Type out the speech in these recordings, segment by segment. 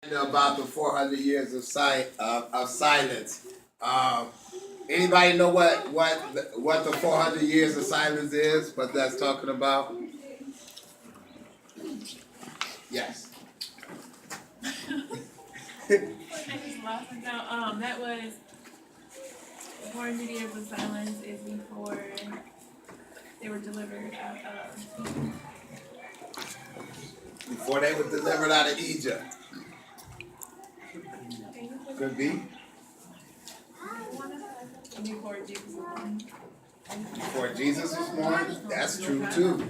About the 400 years of silence. Anybody know what the 400 years of silence is? What that's talking about? Yes. I just lost it now. That was 400 years of silence is before they were delivered out of. Before they were delivered out of Egypt. Could be. Before Jesus was born. Before Jesus was born. That's true too.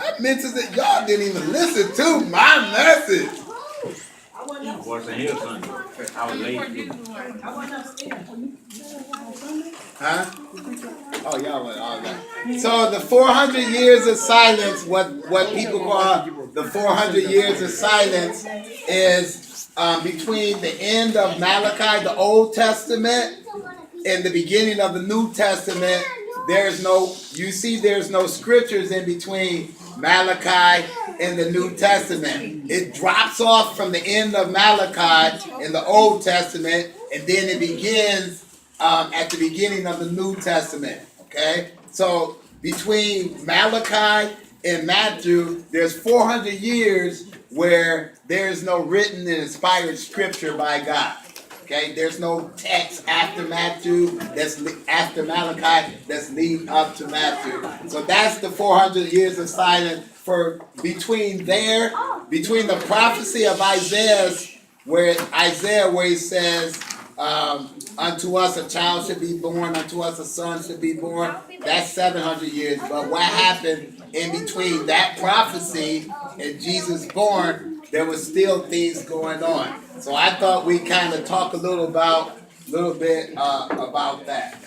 I mentioned that y'all didn't even listen to my message. Wasn't here Sunday. I was Before late. Jesus was born. Huh? Oh, y'all went all that. So the 400 years of silence, what people call the 400 years of silence, is between the end of Malachi, the Old Testament, and the beginning of the New Testament. There's no scriptures in between Malachi and the New Testament. It drops off from the end of Malachi in the Old Testament, and then it begins at the beginning of the New Testament. Okay? So between Malachi and Matthew, there's 400 years where there's no written and inspired scripture by God. Okay, there's no text after Matthew, after Malachi, that's leading up to Matthew. So that's the 400 years of silence between the prophecy of Isaiah, where he says, unto us a child should be born, unto us a son should be born. That's 700 years. But what happened in between that prophecy and Jesus born, there was still things going on. So I thought we kind of talk a little bit about that.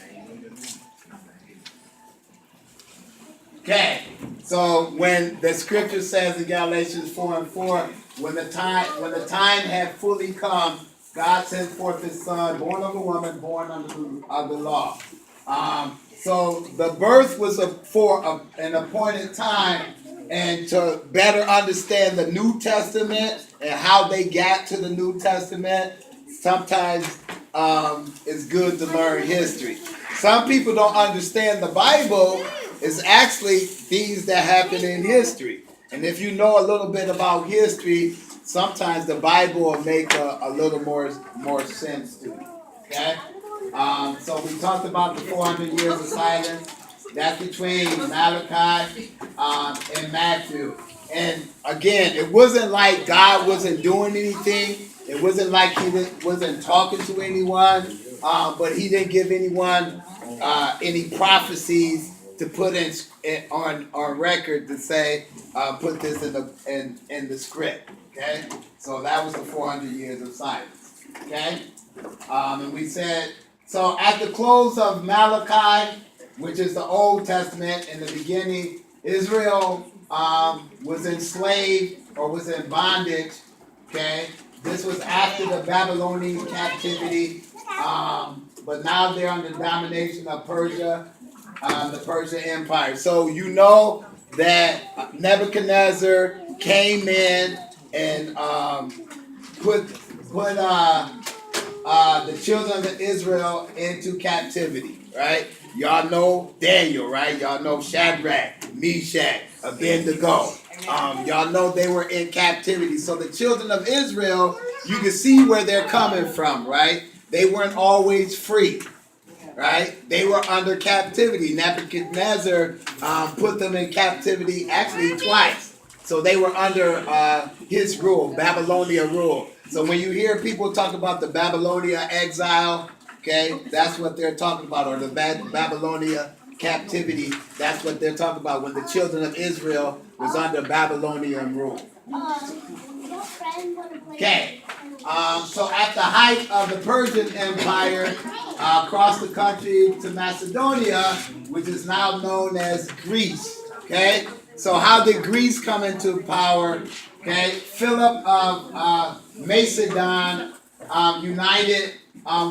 Okay, so when the scripture says in Galatians 4:4, when the time had fully come, God sent forth His Son, born of a woman, born under the law. So the birth was for an appointed time, and to better understand the New Testament and how they got to the New Testament, sometimes it's good to learn history. Some people don't understand the Bible is actually things that happen in history. And if you know a little bit about history, sometimes the Bible will make a little more sense to it. Okay? So we talked about the 400 years of silence. That's between Malachi and Matthew. And again, it wasn't like God wasn't doing anything. It wasn't like He wasn't talking to anyone. But He didn't give anyone any prophecies to put on record to say put this in the script. Okay, so that was the 400 years of silence. Okay, and we said so at the close of Malachi, which is the Old Testament, in the beginning, Israel was enslaved or was in bondage. Okay, this was after the Babylonian captivity, but now they're under domination of Persia. The Persian Empire. So you know that Nebuchadnezzar came in and put the children of Israel into captivity, right? Y'all know Daniel, right? Y'all know Shadrach, Meshach, Abednego. Y'all know they were in captivity. So the children of Israel, you can see where they're coming from, right? They weren't always free. Right? They were under captivity. Nebuchadnezzar put them in captivity actually twice. So they were under his rule, Babylonia rule. So when you hear people talk about the Babylonia exile, okay, that's what they're talking about, or the Babylonia captivity, that's what they're talking about when the children of Israel was under Babylonian rule. Okay, so at the height of the Persian Empire, across the country to Macedonia, which is now known as Greece. Okay, so how did Greece come into power? Okay, Philip of Macedon united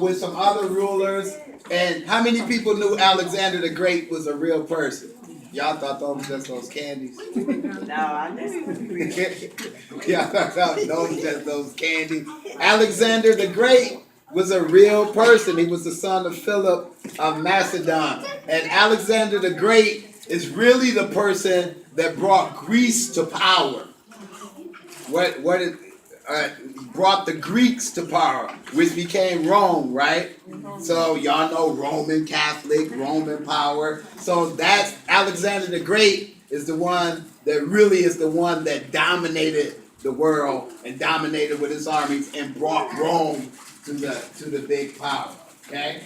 with some other rulers. And how many people knew Alexander the Great was a real person? Y'all thought those were just those candies. No, I knew. Y'all thought those were just those candies. Alexander the Great was a real person. He was the son of Philip of Macedon. And Alexander the Great is really the person that brought Greece to power. Brought the Greeks to power, which became Rome, right? So y'all know Roman Catholic, Roman power. So that's Alexander the Great is the one that dominated the world and dominated with his armies and brought Rome to the big power. Okay.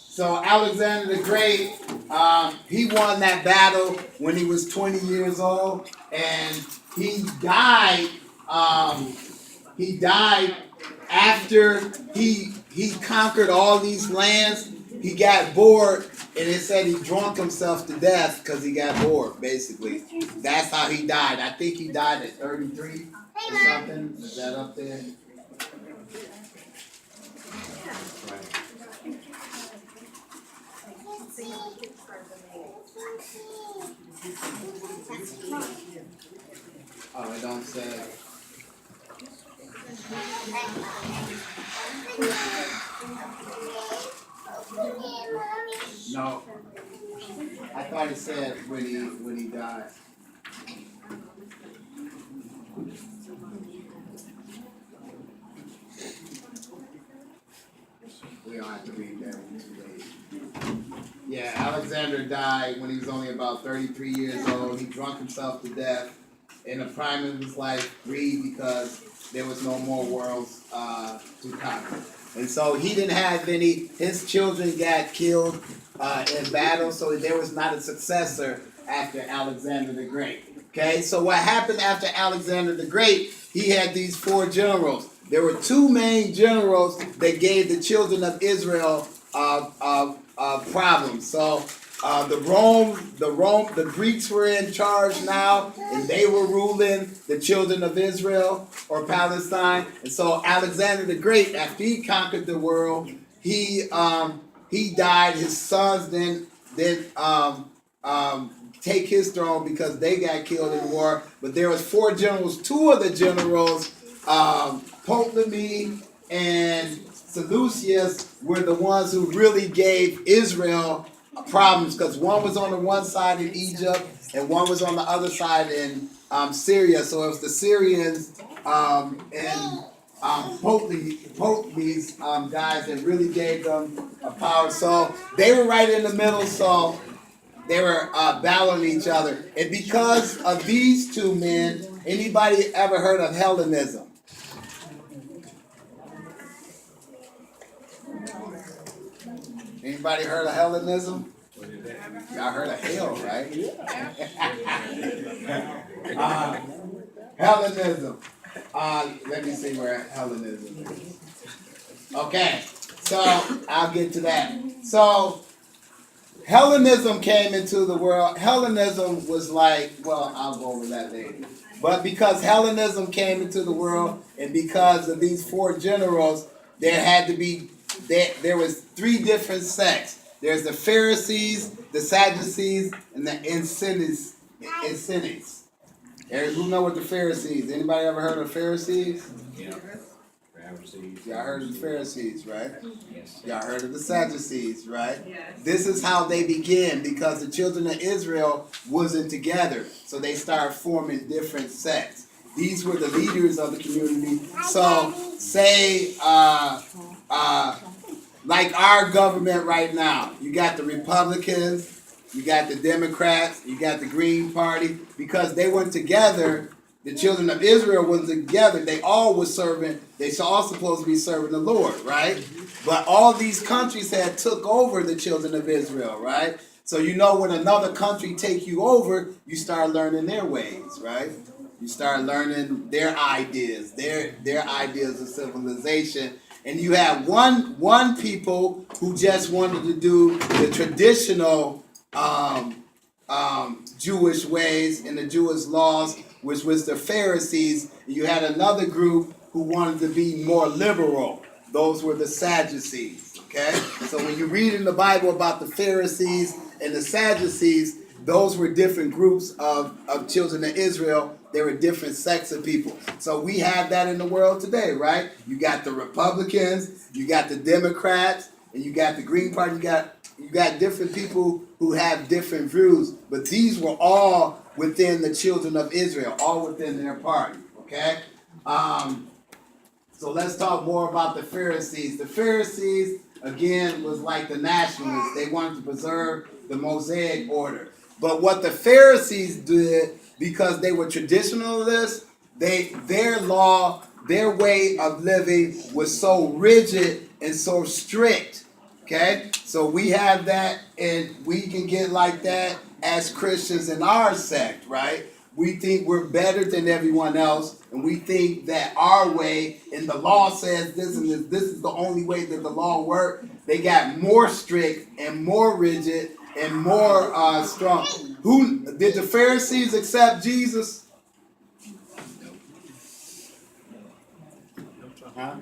So Alexander the Great, he won that battle when he was 20 years old, and he died. He died after he conquered all these lands. He got bored, and it said he drunk himself to death because he got bored. Basically, that's how he died. I think he died at 33 or something. Is that up there? Oh, it don't say. No. I thought it said when he died. We don't have to read that one too late. Yeah, Alexander died when he was only about 33 years old. He drunk himself to death in the prime of his life, greed, because there was no more worlds to conquer. And so he didn't have any, his children got killed in battle, so there was not a successor after Alexander the Great. Okay, so what happened after Alexander the Great, he had these 4 generals. There were 2 main generals that gave the children of Israel problems. So the Greeks were in charge now, and they were ruling the children of Israel or Palestine. And so Alexander the Great, after he conquered the world, he died. His sons then take his throne because they got killed in war. But there was 4 generals. 2 of the generals, Ptolemy and Seleucus, were the ones who really gave Israel problems, because one was on the one side in Egypt and one was on the other side in Syria. So it was the Syrians and Ptolemy's guys that really gave them a power. So they were right in the middle. So they were battling each other. And because of these 2 men, anybody ever heard of Hellenism? Anybody heard of Hellenism? Y'all heard of hell, right? Hellenism. Let me see where Hellenism is. Okay, so I'll get to that. So Hellenism came into the world. Hellenism was like, well, I'll go over that later. But because Hellenism came into the world, and because of these 4 generals, there was 3 different sects. There's the Pharisees, the Sadducees, and the Essenites. Who know what the Pharisees? Anybody ever heard of Pharisees? Yeah. Pharisees. Y'all heard of the Pharisees, right? Yes. Y'all heard of the Sadducees, right? Yes. This is how they began, because the children of Israel wasn't together. So they started forming different sects. These were the leaders of the community. So say like our government right now, you got the Republicans, you got the Democrats, you got the Green Party, because they went together. The children of Israel were together. They all were serving. They all supposed to be serving the Lord, right? But all these countries had took over the children of Israel, right? So you know, when another country take you over, you start learning their ways, right? You start learning their ideas, their ideas of civilization. And you have one people who just wanted to do the traditional Jewish ways and the Jewish laws, which was the Pharisees. You had another group who wanted to be more liberal. Those were the Sadducees. Okay? So when you read in the Bible about the Pharisees and the Sadducees, those were different groups of children of Israel. They were different sects of people. So we have that in the world today, right? You got the Republicans, you got the Democrats, and you got the Green Party. You got different people who have different views, but these were all within the children of Israel, all within their party. Okay? So let's talk more about the Pharisees. The Pharisees, again, was like the nationalists. They wanted to preserve the Mosaic order. But what the Pharisees did, because they were traditionalists, their law, their way of living was so rigid and so strict. Okay? So we have that, and we can get like that as Christians in our sect, right? We think we're better than everyone else, and we think that our way, and the law says this, and this is the only way that the law works. They got more strict and more rigid and more strong. Who did the Pharisees accept Jesus? Huh?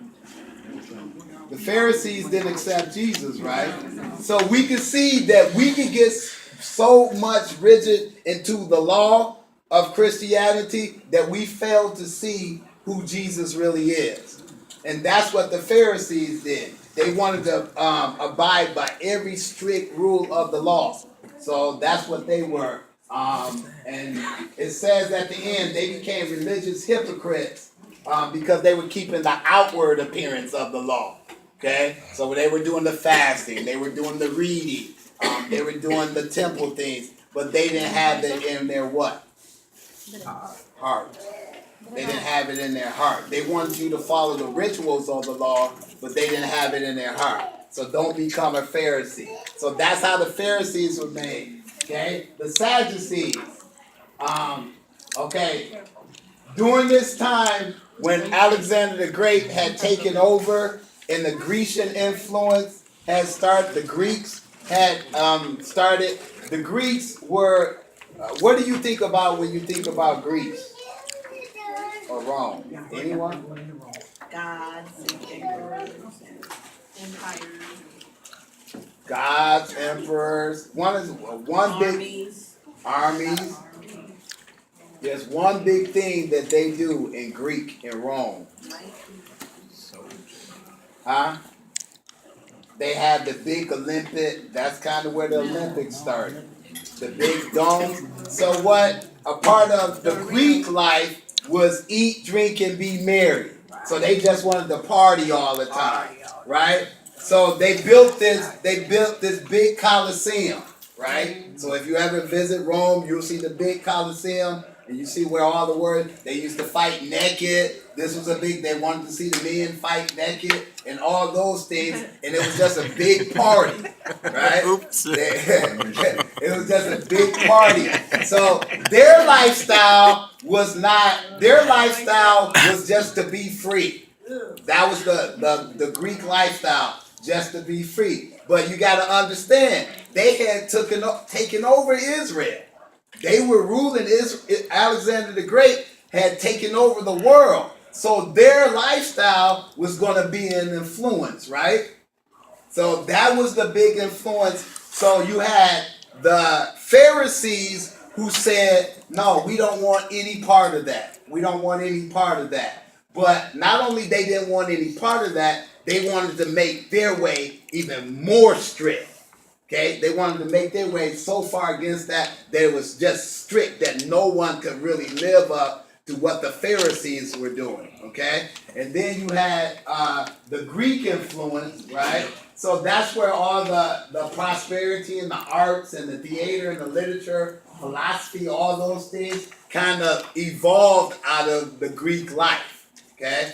The Pharisees didn't accept Jesus, right? So we can see that we can get so much rigid into the law of Christianity that we fail to see who Jesus really is. And that's what the Pharisees did. They wanted to abide by every strict rule of the law. So that's what they were. And it says at the end, they became religious hypocrites because they were keeping the outward appearance of the law. Okay? So they were doing the fasting, they were doing the reading, they were doing the temple things, but they didn't have it in their what? Heart. They didn't have it in their heart. They wanted you to follow the rituals of the law, but they didn't have it in their heart. So don't become a Pharisee. So that's how the Pharisees were made. Okay? The Sadducees. Okay. During this time, when Alexander the Great had taken over and the Grecian influence had started, the Greeks had started. The Greeks were, what do you think about when you think about Greece? Or Rome? Anyone? Gods and emperors and Empire. Gods, emperors. One big armies. There's one big thing that they do in Greek in Rome. Huh? They have the big Olympic. That's kind of where the Olympics started. The big dome. So what a part of the Greek life was eat, drink, and be merry. So they just wanted to party all the time, right? So they built this big Colosseum, right? So if you ever visit Rome, you'll see the big Colosseum, and you see where all the words, they used to fight naked. This was they wanted to see the men fight naked and all those things, and it was just a big party, right? Oops. It was just a big party. So their lifestyle was just to be free. That was the Greek lifestyle, just to be free. But you got to understand, they had taken over Israel. They were ruling Israel. Alexander the Great had taken over the world. So their lifestyle was going to be an influence, right? So that was the big influence. So you had the Pharisees who said, no, we don't want any part of that. We don't want any part of that. But not only they didn't want any part of that, they wanted to make their way even more strict. Okay, they wanted to make their way so far against that it was just strict that no one could really live up to what the Pharisees were doing. Okay, and then you had the Greek influence, right? So that's where all the prosperity and the arts and the theater and the literature, philosophy, all those things kind of evolved out of the Greek life. Okay,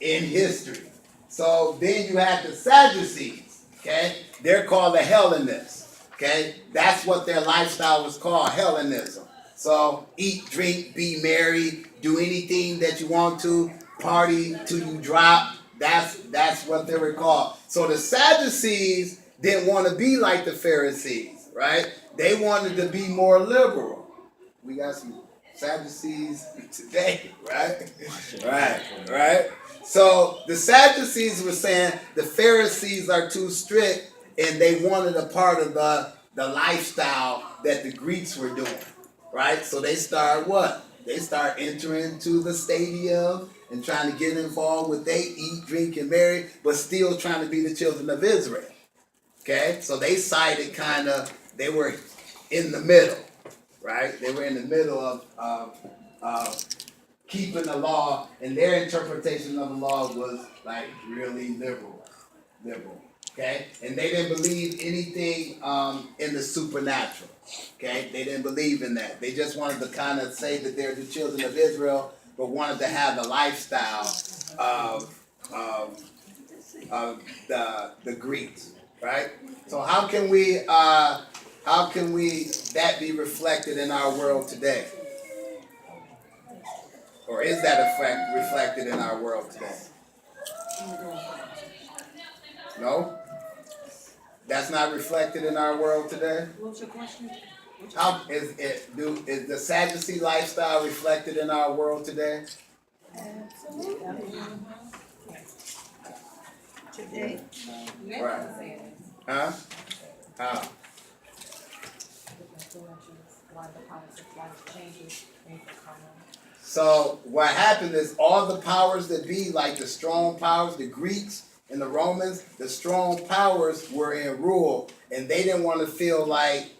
in history. So then you had the Sadducees. Okay, they're called the Hellenists. Okay, that's what their lifestyle was called, Hellenism. So eat, drink, be merry, do anything that you want to, party till you drop. That's what they were called. So the Sadducees didn't want to be like the Pharisees, right? They wanted to be more liberal. We got some Sadducees today, right? Right. So the Sadducees were saying the Pharisees are too strict, and they wanted a part of the lifestyle that the Greeks were doing, right? So they start what? They start entering to the stadium and trying to get involved with they eat, drink, and marry, but still trying to be the children of Israel. Okay, so they sided they were in the middle, right? They were in the middle of keeping the law, and their interpretation of the law was like really liberal. Okay, and they didn't believe anything in the supernatural. Okay, they didn't believe in that. They just wanted to kind of say that they're the children of Israel, but wanted to have the lifestyle of the Greeks. Right? So how can we that be reflected in our world today? Or is that reflected in our world today? No? That's not reflected in our world today? What's your question? How is the Sadducee lifestyle reflected in our world today? Today. Right. Huh? How? So what happened is all the powers that be, like the strong powers, the Greeks and the Romans, the strong powers were in rule, and they didn't want to feel like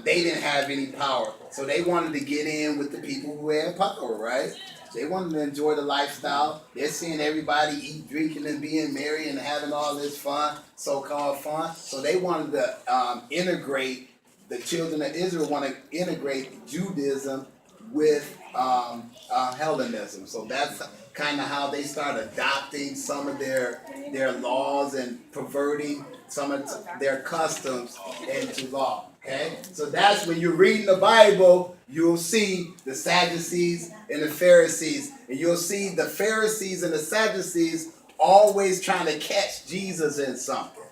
they didn't have any power. So they wanted to get in with the people who had power, right? They wanted to enjoy the lifestyle. They're seeing everybody eat, drinking, and being merry and having all this fun, so-called fun. So they wanted to integrate, the children of Israel want to integrate Judaism with Hellenism. So that's kind of how they start adopting some of their laws and perverting some of their customs into law. Okay, so that's when you're reading the Bible, you'll see the Sadducees and the Pharisees, and you'll see the Pharisees and the Sadducees always trying to catch Jesus in something,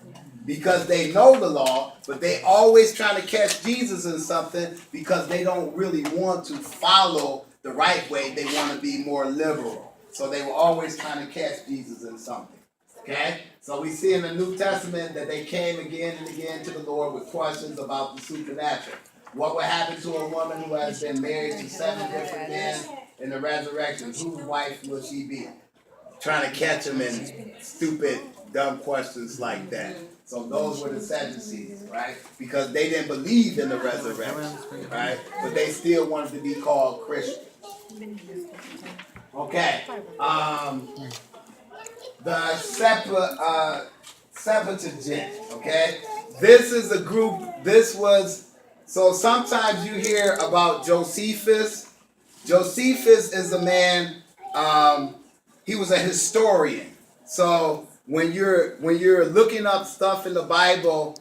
because they know the law, but they always trying to catch Jesus in something because they don't really want to follow the right way. They want to be more liberal, so they were always trying to catch Jesus in something. Okay, so we see in the New Testament that they came again and again to the Lord with questions about the supernatural. What would happen to a woman who has been married to 7 different men in the resurrection? Whose wife will she be? Trying to catch them in stupid, dumb questions like that. So those were the Sadducees, right? Because they didn't believe in the resurrection, right? But they still wanted to be called Christians. Okay. The Septuagint, okay? This is a group, so sometimes you hear about Josephus. Josephus is a man, he was a historian. So when you're looking up stuff in the Bible,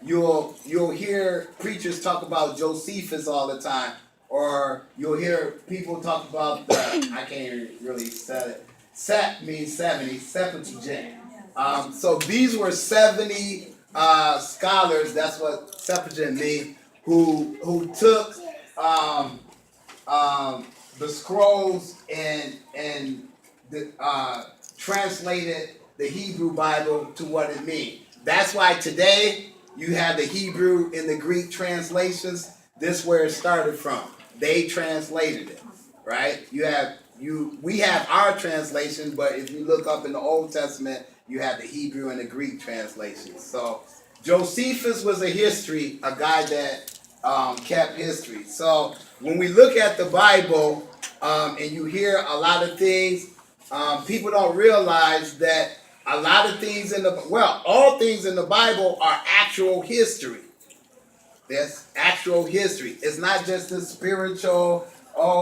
you'll hear preachers talk about Josephus all the time. Or you'll hear people talk about I can't really say it. Sep means 70, Septuagint. So these were 70 scholars, that's what Septuagint means, who took the scrolls and translated the Hebrew Bible to what it means. That's why today you have the Hebrew and the Greek translations. This is where it started from. They translated it, right? We have our translation, but if you look up in the Old Testament, you have the Hebrew and the Greek translations. So Josephus was a guy that kept history. So when we look at the Bible and you hear a lot of things, people don't realize that a lot of things all things in the Bible are actual history. That's actual history. It's not just the spiritual,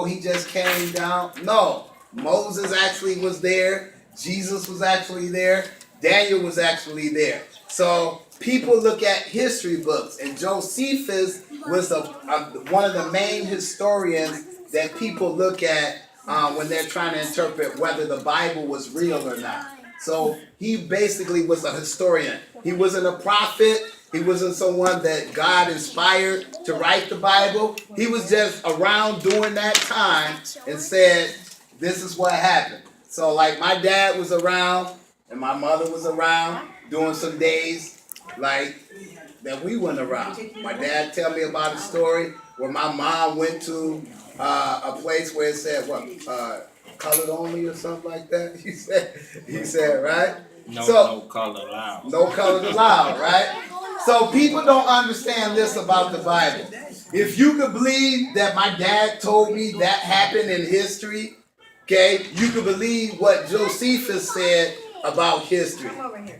he just came down. No, Moses actually was there. Jesus was actually there. Daniel was actually there. So people look at history books, and Josephus was one of the main historians that people look at when they're trying to interpret whether the Bible was real or not. So he basically was a historian. He wasn't a prophet. He wasn't someone that God inspired to write the Bible. He was just around during that time and said, this is what happened. So like my dad was around and my mother was around doing some days like that we went around. My dad tell me about a story where my mom went to a place where it said colored only or something like that. He said, right? No color allowed. No colors allowed, right? So people don't understand this about the Bible. If you could believe that my dad told me that happened in history, okay, you could believe what Josephus said about history.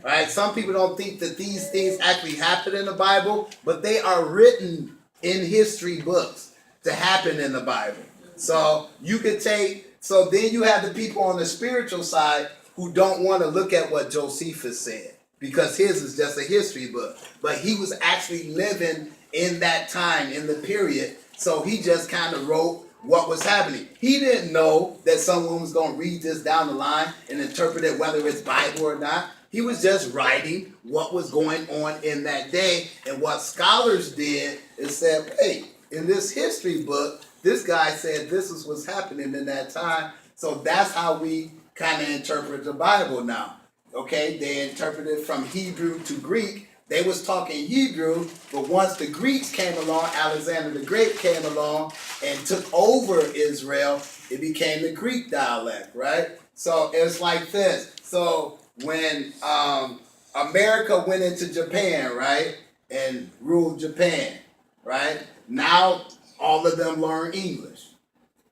Right? Some people don't think that these things actually happen in the Bible, but they are written in history books to happen in the Bible. So you could so then you have the people on the spiritual side who don't want to look at what Josephus said because his is just a history book. But he was actually living in that time, in the period, so he just kind of wrote what was happening. He didn't know that someone was going to read this down the line and interpret it whether it's Bible or not. He was just writing what was going on in that day. And what scholars did is said, hey, in this history book, this guy said this is what's happening in that time. So that's how we kind of interpret the Bible now. Okay, they interpreted from Hebrew to Greek. They was talking Hebrew, but once the Greeks came along, Alexander the Great came along and took over Israel, it became the Greek dialect, right? So it's like this. So when America went into Japan, right, and ruled Japan, right, now all of them learn English.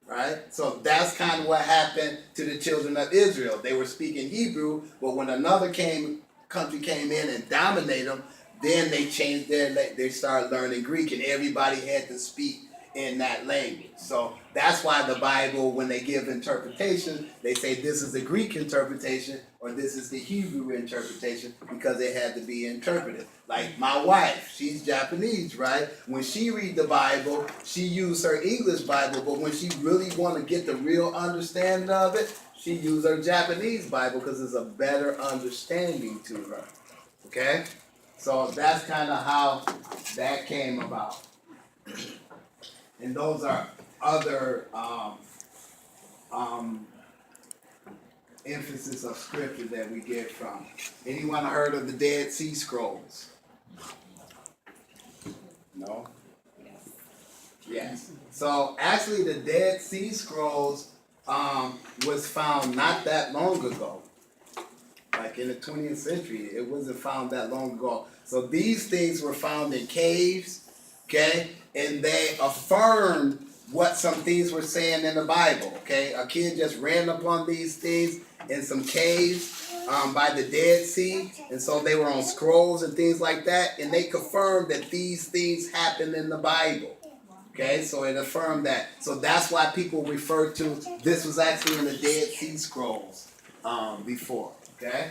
Right? So that's kind of what happened to the children of Israel. They were speaking Hebrew, but when another country came in and dominated them, then they changed they started learning Greek, and everybody had to speak in that language. So that's why the Bible, when they give interpretation, they say this is the Greek interpretation or this is the Hebrew interpretation because it had to be interpreted. Like my wife, she's Japanese, right? When she read the Bible, she used her English Bible, but when she really want to get the real understanding of it, she used her Japanese Bible because it's a better understanding to her. Okay? So that's kind of how that came about. And those are other emphasis of scripture that we get from. Anyone heard of the Dead Sea Scrolls? No? Yes. So actually the Dead Sea Scrolls was found not that long ago. Like in the 20th century, it wasn't found that long ago. So these things were found in caves, okay? And they affirmed what some things were saying in the Bible, okay? A kid just ran upon these things in some caves by the Dead Sea. And so they were on scrolls and things like that. And they confirmed that these things happened in the Bible. Okay, so it affirmed that. So that's why people refer to this was actually in the Dead Sea Scrolls before. Okay?